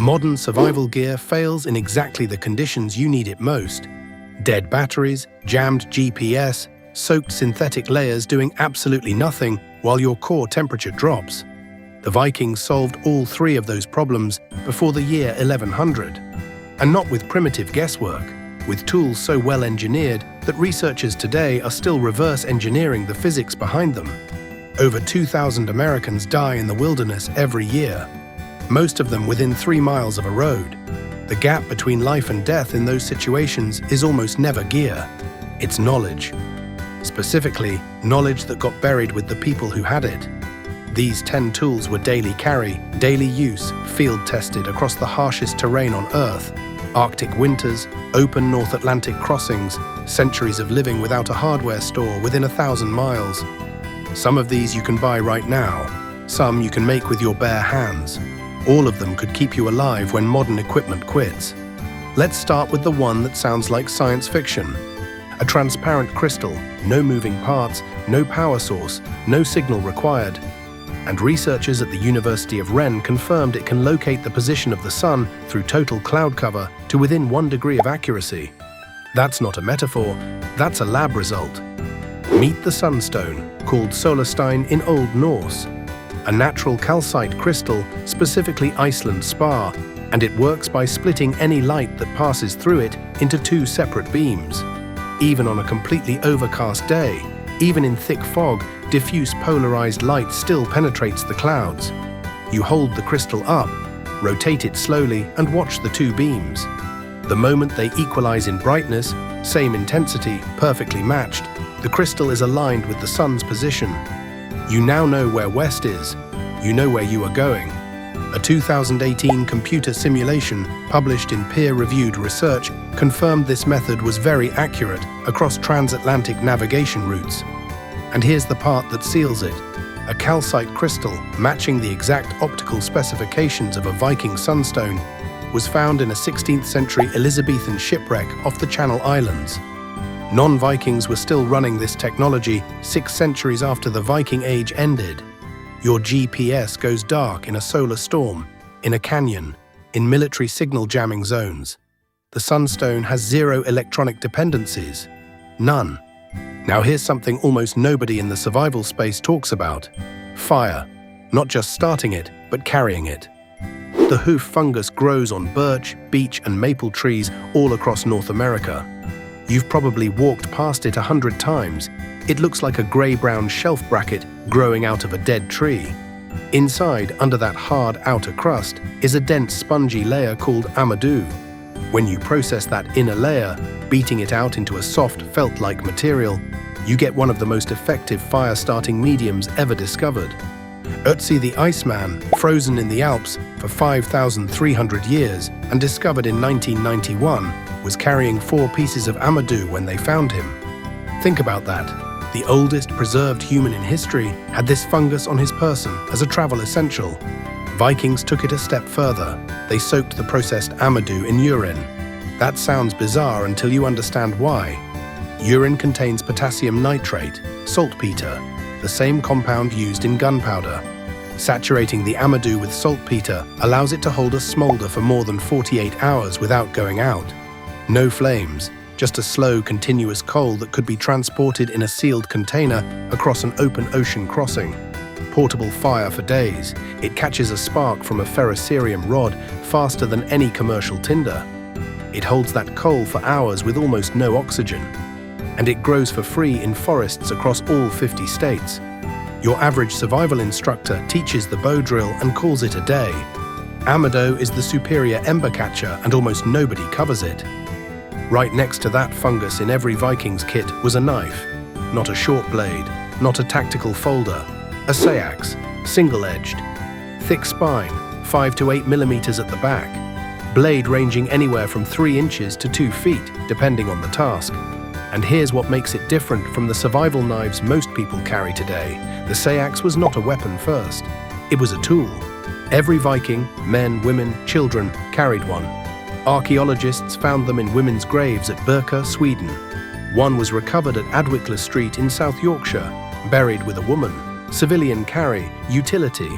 Modern survival gear fails in exactly the conditions you need it most. Dead batteries, jammed GPS, soaked synthetic layers doing absolutely nothing while your core temperature drops. The Vikings solved all three of those problems before the year 1100. And not with primitive guesswork, with tools so well engineered that researchers today are still reverse engineering the physics behind them. Over 2,000 Americans die in the wilderness every year, most of them within 3 miles of a road. The gap between life and death in those situations is almost never gear, it's knowledge. Specifically, knowledge that got buried with the people who had it. These 10 tools were daily carry, daily use, field-tested across the harshest terrain on Earth. Arctic winters, open North Atlantic crossings, centuries of living without a hardware store within 1,000 miles. Some of these you can buy right now, some you can make with your bare hands. All of them could keep you alive when modern equipment quits. Let's start with the one that sounds like science fiction. A transparent crystal, no moving parts, no power source, no signal required. And researchers at the University of Rennes confirmed it can locate the position of the sun through total cloud cover to within 1 degree of accuracy. That's not a metaphor, that's a lab result. Meet the sunstone, called solarstein in Old Norse. A natural calcite crystal, specifically Iceland spar, and it works by splitting any light that passes through it into 2 separate beams. Even on a completely overcast day, even in thick fog, diffuse polarized light still penetrates the clouds. You hold the crystal up, rotate it slowly, and watch the 2 beams. The moment they equalize in brightness, same intensity, perfectly matched, the crystal is aligned with the sun's position. You now know where west is. You know where you are going. A 2018 computer simulation published in peer-reviewed research confirmed this method was very accurate across transatlantic navigation routes. And here's the part that seals it. A calcite crystal matching the exact optical specifications of a Viking sunstone was found in a 16th century Elizabethan shipwreck off the Channel Islands. Non-Vikings were still running this technology 6 centuries after the Viking Age ended. Your GPS goes dark in a solar storm, in a canyon, in military signal jamming zones. The sunstone has 0 electronic dependencies. None. Now here's something almost nobody in the survival space talks about. Fire. Not just starting it, but carrying it. The hoof fungus grows on birch, beech, and maple trees all across North America. You've probably walked past it 100 times. It looks like a grey-brown shelf bracket growing out of a dead tree. Inside, under that hard outer crust, is a dense spongy layer called amadou. When you process that inner layer, beating it out into a soft felt-like material, you get one of the most effective fire-starting mediums ever discovered. Ötzi the Iceman, frozen in the Alps for 5,300 years and discovered in 1991, was carrying 4 pieces of amadou when they found him. Think about that. The oldest preserved human in history had this fungus on his person as a travel essential. Vikings took it a step further. They soaked the processed amadou in urine. That sounds bizarre until you understand why. Urine contains potassium nitrate, saltpeter, the same compound used in gunpowder. Saturating the amadou with saltpeter allows it to hold a smolder for more than 48 hours without going out. No flames, just a slow, continuous coal that could be transported in a sealed container across an open ocean crossing. Portable fire for days. It catches a spark from a ferrocerium rod faster than any commercial tinder. It holds that coal for hours with almost no oxygen. And it grows for free in forests across all 50 states. Your average survival instructor teaches the bow drill and calls it a day. Amadou is the superior ember catcher and almost nobody covers it. Right next to that fungus in every Viking's kit was a knife. Not a short blade, not a tactical folder. A seax, single-edged. Thick spine, 5 to 8 millimeters at the back. Blade ranging anywhere from 3 inches to 2 feet, depending on the task. And here's what makes it different from the survival knives most people carry today. The seax was not a weapon first. It was a tool. Every Viking, men, women, children, carried one. Archaeologists found them in women's graves at Birka, Sweden. One was recovered at Adwickler Street in South Yorkshire, buried with a woman. Civilian carry, utility,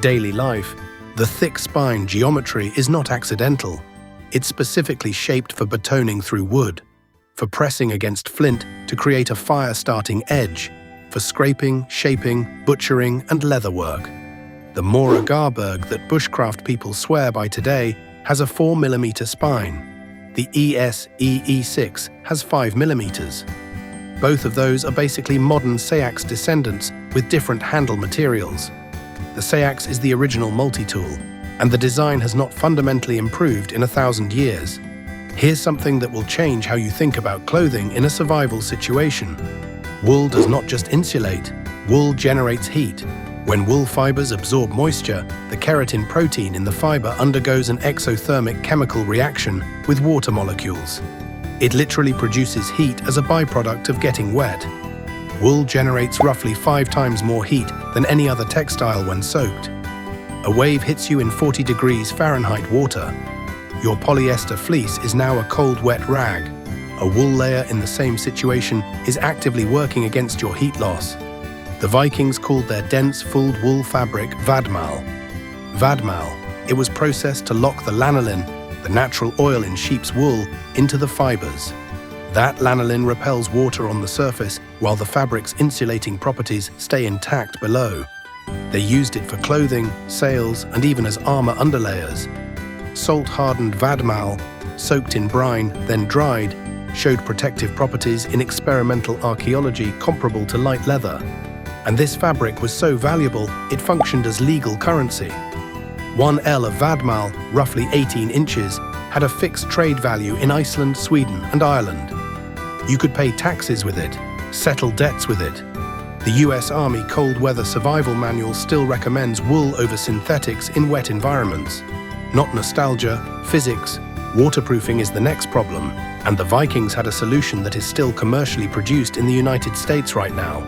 daily life. The thick spine geometry is not accidental. It's specifically shaped for batoning through wood, for pressing against flint to create a fire-starting edge, for scraping, shaping, butchering, and leatherwork. The Mora Garberg that Bushcraft people swear by today has a 4mm spine. The ES-EE6 has 5mm. Both of those are basically modern Sayax descendants with different handle materials. The Sayax is the original multi-tool, and the design has not fundamentally improved in 1,000 years. Here's something that will change how you think about clothing in a survival situation. Wool does not just insulate, wool generates heat. When wool fibers absorb moisture, the keratin protein in the fiber undergoes an exothermic chemical reaction with water molecules. It literally produces heat as a byproduct of getting wet. Wool generates roughly 5 times more heat than any other textile when soaked. A wave hits you in 40 degrees Fahrenheit water. Your polyester fleece is now a cold, wet rag. A wool layer in the same situation is actively working against your heat loss. The Vikings called their dense, fulled wool fabric vadmal. Vadmal, it was processed to lock the lanolin, the natural oil in sheep's wool, into the fibers. That lanolin repels water on the surface while the fabric's insulating properties stay intact below. They used it for clothing, sails, and even as armor underlayers. Salt-hardened vadmal, soaked in brine, then dried, showed protective properties in experimental archaeology comparable to light leather. And this fabric was so valuable, it functioned as legal currency. 1 L of vadmal, roughly 18 inches, had a fixed trade value in Iceland, Sweden, and Ireland. You could pay taxes with it, settle debts with it. The US Army Cold Weather Survival Manual still recommends wool over synthetics in wet environments. Not nostalgia, physics. Waterproofing is the next problem, and the Vikings had a solution that is still commercially produced in the United States right now.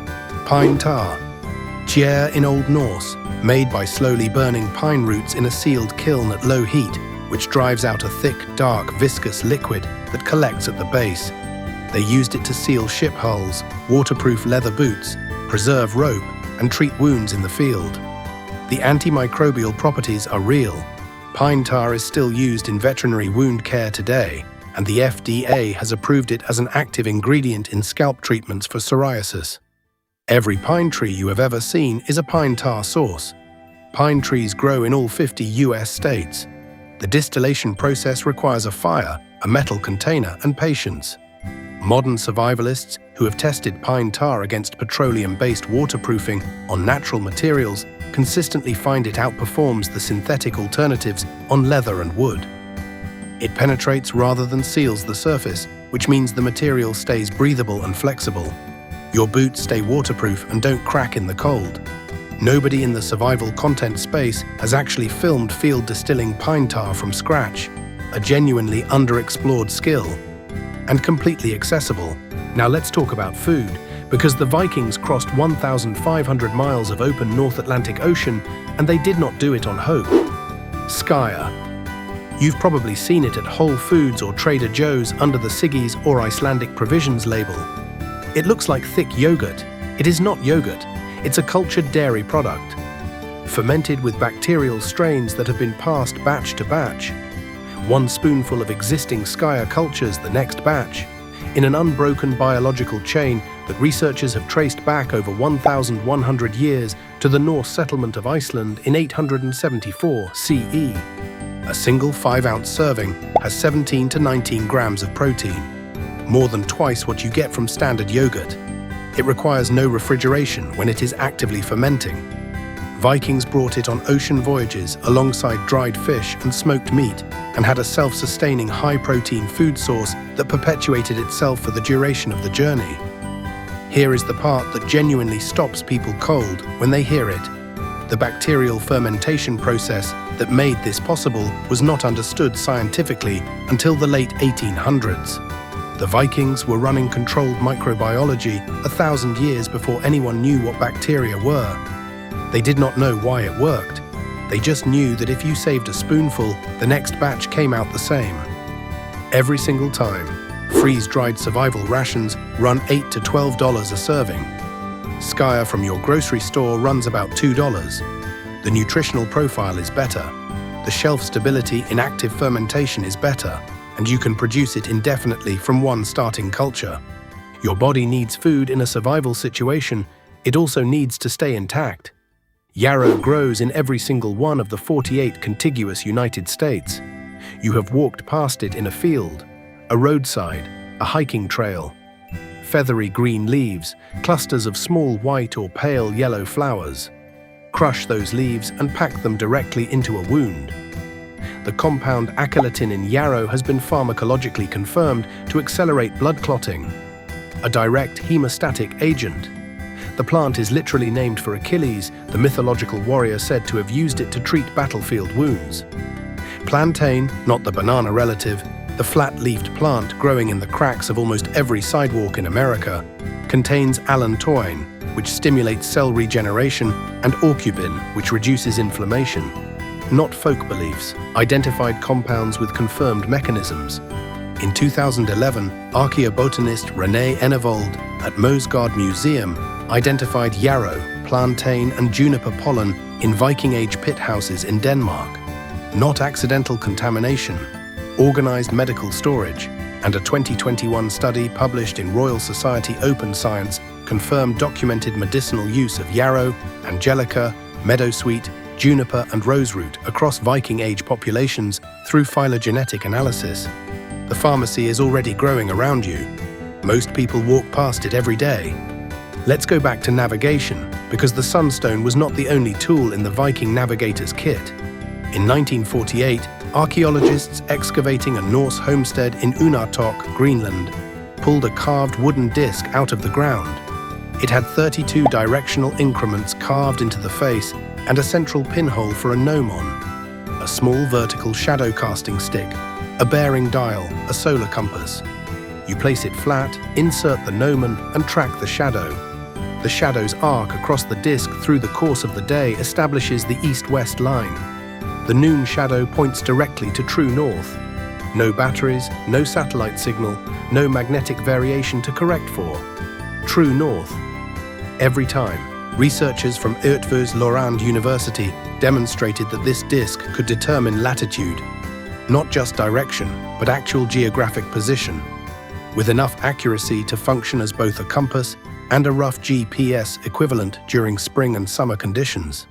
Pine tar. Tjær in Old Norse, made by slowly burning pine roots in a sealed kiln at low heat, which drives out a thick, dark, viscous liquid that collects at the base. They used it to seal ship hulls, waterproof leather boots, preserve rope, and treat wounds in the field. The antimicrobial properties are real. Pine tar is still used in veterinary wound care today, and the FDA has approved it as an active ingredient in scalp treatments for psoriasis. Every pine tree you have ever seen is a pine tar source. Pine trees grow in all 50 US states. The distillation process requires a fire, a metal container, and patience. Modern survivalists who have tested pine tar against petroleum-based waterproofing on natural materials consistently find it outperforms the synthetic alternatives on leather and wood. It penetrates rather than seals the surface, which means the material stays breathable and flexible. Your boots stay waterproof and don't crack in the cold. Nobody in the survival content space has actually filmed field distilling pine tar from scratch, a genuinely underexplored skill, and completely accessible. Now let's talk about food, because the Vikings crossed 1,500 miles of open North Atlantic Ocean, and they did not do it on hope. Skyer. You've probably seen it at Whole Foods or Trader Joe's under the Siggy's or Icelandic Provisions label. It looks like thick yogurt. It is not yogurt. It's a cultured dairy product, fermented with bacterial strains that have been passed batch to batch. 1 spoonful of existing Skyer cultures the next batch, in an unbroken biological chain that researchers have traced back over 1,100 years to the Norse settlement of Iceland in 874 CE. A single 5-ounce serving has 17 to 19 grams of protein, more than twice what you get from standard yogurt. It requires no refrigeration when it is actively fermenting. Vikings brought it on ocean voyages alongside dried fish and smoked meat, and had a self-sustaining high-protein food source that perpetuated itself for the duration of the journey. Here is the part that genuinely stops people cold when they hear it. The bacterial fermentation process that made this possible was not understood scientifically until the late 1800s. The Vikings were running controlled microbiology 1,000 years before anyone knew what bacteria were. They did not know why it worked. They just knew that if you saved a spoonful, the next batch came out the same. Every single time, freeze-dried survival rations run $8 to $12 a serving. Skyer from your grocery store runs about $2. The nutritional profile is better. The shelf stability in active fermentation is better, and you can produce it indefinitely from one starting culture. Your body needs food in a survival situation. It also needs to stay intact. Yarrow grows in every single one of the 48 contiguous United States. You have walked past it in a field, a roadside, a hiking trail. Feathery green leaves, clusters of small white or pale yellow flowers. Crush those leaves and pack them directly into a wound. The compound achylatin in yarrow has been pharmacologically confirmed to accelerate blood clotting, a direct hemostatic agent. The plant is literally named for Achilles, the mythological warrior said to have used it to treat battlefield wounds. Plantain, not the banana relative, the flat-leafed plant growing in the cracks of almost every sidewalk in America, contains allantoin, which stimulates cell regeneration, and aucubin, which reduces inflammation. Not folk beliefs, identified compounds with confirmed mechanisms. In 2011, archaeobotanist René Enevold at Mosgaard Museum identified yarrow, plantain, and juniper pollen in Viking Age pit houses in Denmark. Not accidental contamination, organized medical storage, and a 2021 study published in Royal Society Open Science confirmed documented medicinal use of yarrow, angelica, meadowsweet, juniper, and roseroot across Viking Age populations through phylogenetic analysis. The pharmacy is already growing around you. Most people walk past it every day. Let's go back to navigation, because the sunstone was not the only tool in the Viking navigator's kit. In 1948, archaeologists excavating a Norse homestead in Unatok, Greenland, pulled a carved wooden disc out of the ground. It had 32 directional increments carved into the face and a central pinhole for a gnomon, a small vertical shadow casting stick, a bearing dial, a solar compass. You place it flat, insert the gnomon, and track the shadow. The shadow's arc across the disc through the course of the day establishes the east-west line. The noon shadow points directly to true north. No batteries, no satellite signal, no magnetic variation to correct for. True north. Every time, researchers from Eötvös-Loránd University demonstrated that this disc could determine latitude, not just direction, but actual geographic position, with enough accuracy to function as both a compass and a rough GPS equivalent during spring and summer conditions.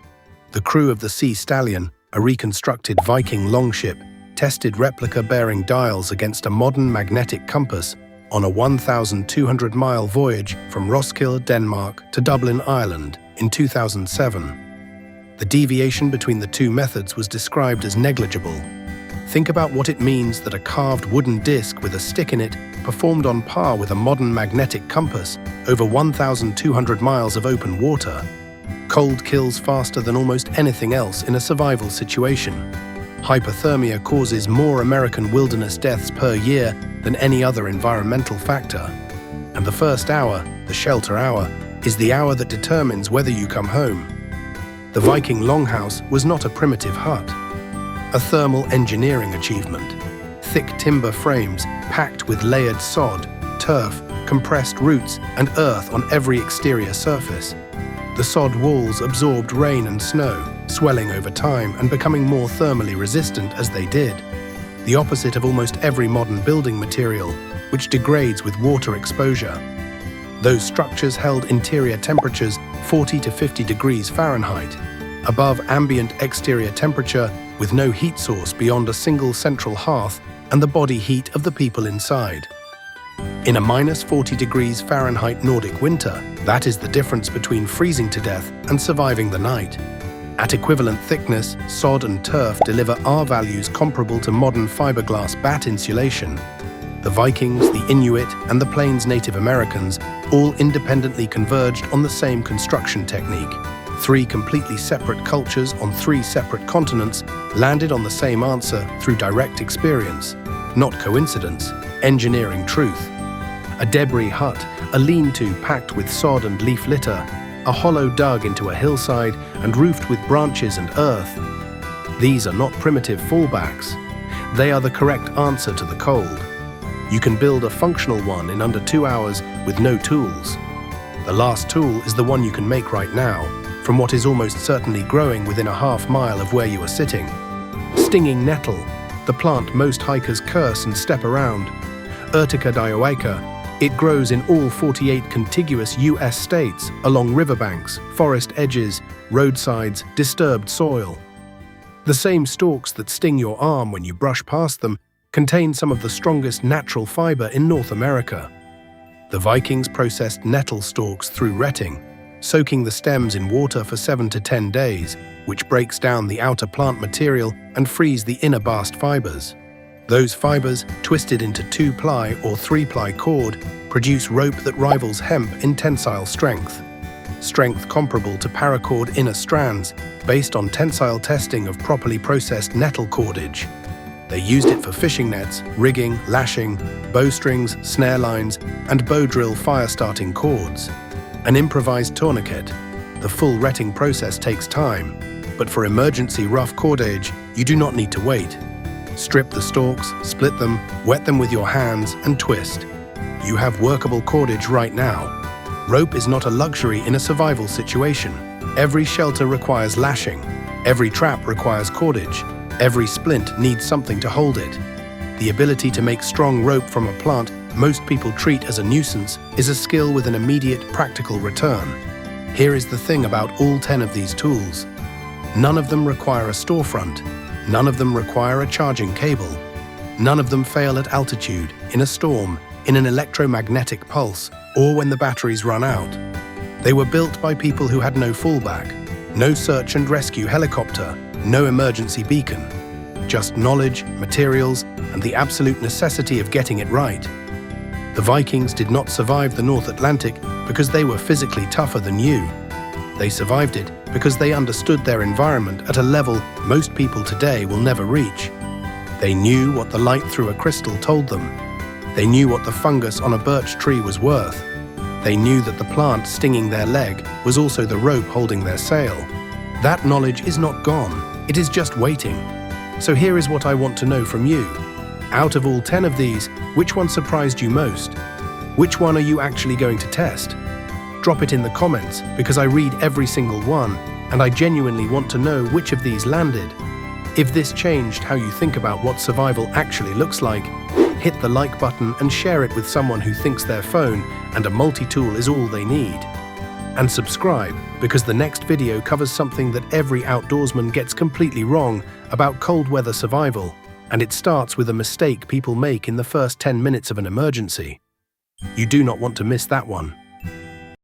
The crew of the Sea Stallion, a reconstructed Viking longship, tested replica-bearing dials against a modern magnetic compass on a 1,200-mile voyage from Roskilde, Denmark to Dublin, Ireland in 2007. The deviation between the two methods was described as negligible. Think about what it means that a carved wooden disc with a stick in it performed on par with a modern magnetic compass over 1,200 miles of open water. Cold kills faster than almost anything else in a survival situation. Hypothermia causes more American wilderness deaths per year than any other environmental factor. And the first hour, the shelter hour, is the hour that determines whether you come home. The Viking longhouse was not a primitive hut. A thermal engineering achievement. Thick timber frames packed with layered sod, turf, compressed roots, and earth on every exterior surface. The sod walls absorbed rain and snow, swelling over time and becoming more thermally resistant as they did. The opposite of almost every modern building material, which degrades with water exposure. Those structures held interior temperatures 40 to 50 degrees Fahrenheit, above ambient exterior temperature with no heat source beyond a single central hearth and the body heat of the people inside. In a minus 40 degrees Fahrenheit Nordic winter, that is the difference between freezing to death and surviving the night. At equivalent thickness, sod and turf deliver R values comparable to modern fiberglass bat insulation. The Vikings, the Inuit, and the Plains Native Americans all independently converged on the same construction technique. Three completely separate cultures on three separate continents landed on the same answer through direct experience, not coincidence, engineering truth. A debris hut, a lean-to packed with sod and leaf litter, a hollow dug into a hillside and roofed with branches and earth. These are not primitive fallbacks. They are the correct answer to the cold. You can build a functional one in under 2 hours with no tools. The last tool is the one you can make right now, from what is almost certainly growing within a half-mile of where you are sitting. Stinging nettle, the plant most hikers curse and step around. Urtica dioica. It grows in all 48 contiguous US states, along riverbanks, forest edges, roadsides, disturbed soil. The same stalks that sting your arm when you brush past them contain some of the strongest natural fiber in North America. The Vikings processed nettle stalks through retting, soaking the stems in water for 7 to 10 days, which breaks down the outer plant material and frees the inner bast fibers. Those fibers, twisted into 2-ply or 3-ply cord, produce rope that rivals hemp in tensile strength. Strength comparable to paracord inner strands, based on tensile testing of properly processed nettle cordage. They used it for fishing nets, rigging, lashing, bowstrings, snare lines, and bow drill fire-starting cords. An improvised tourniquet. The full retting process takes time, but for emergency rough cordage, you do not need to wait. Strip the stalks, split them, wet them with your hands, and twist. You have workable cordage right now. Rope is not a luxury in a survival situation. Every shelter requires lashing. Every trap requires cordage. Every splint needs something to hold it. The ability to make strong rope from a plant most people treat as a nuisance is a skill with an immediate practical return. Here is the thing about all 10 of these tools. None of them require a storefront. None of them require a charging cable. None of them fail at altitude, in a storm, in an electromagnetic pulse, or when the batteries run out. They were built by people who had no fallback, no search and rescue helicopter, no emergency beacon. Just knowledge, materials, and the absolute necessity of getting it right. The Vikings did not survive the North Atlantic because they were physically tougher than you. They survived it because they understood their environment at a level most people today will never reach. They knew what the light through a crystal told them. They knew what the fungus on a birch tree was worth. They knew that the plant stinging their leg was also the rope holding their sail. That knowledge is not gone, it is just waiting. So here is what I want to know from you. Out of all 10 of these, which one surprised you most? Which one are you actually going to test? Drop it in the comments, because I read every single one, and I genuinely want to know which of these landed. If this changed how you think about what survival actually looks like, hit the like button and share it with someone who thinks their phone and a multi-tool is all they need. And subscribe, because the next video covers something that every outdoorsman gets completely wrong about cold weather survival, and it starts with a mistake people make in the first 10 minutes of an emergency. You do not want to miss that one.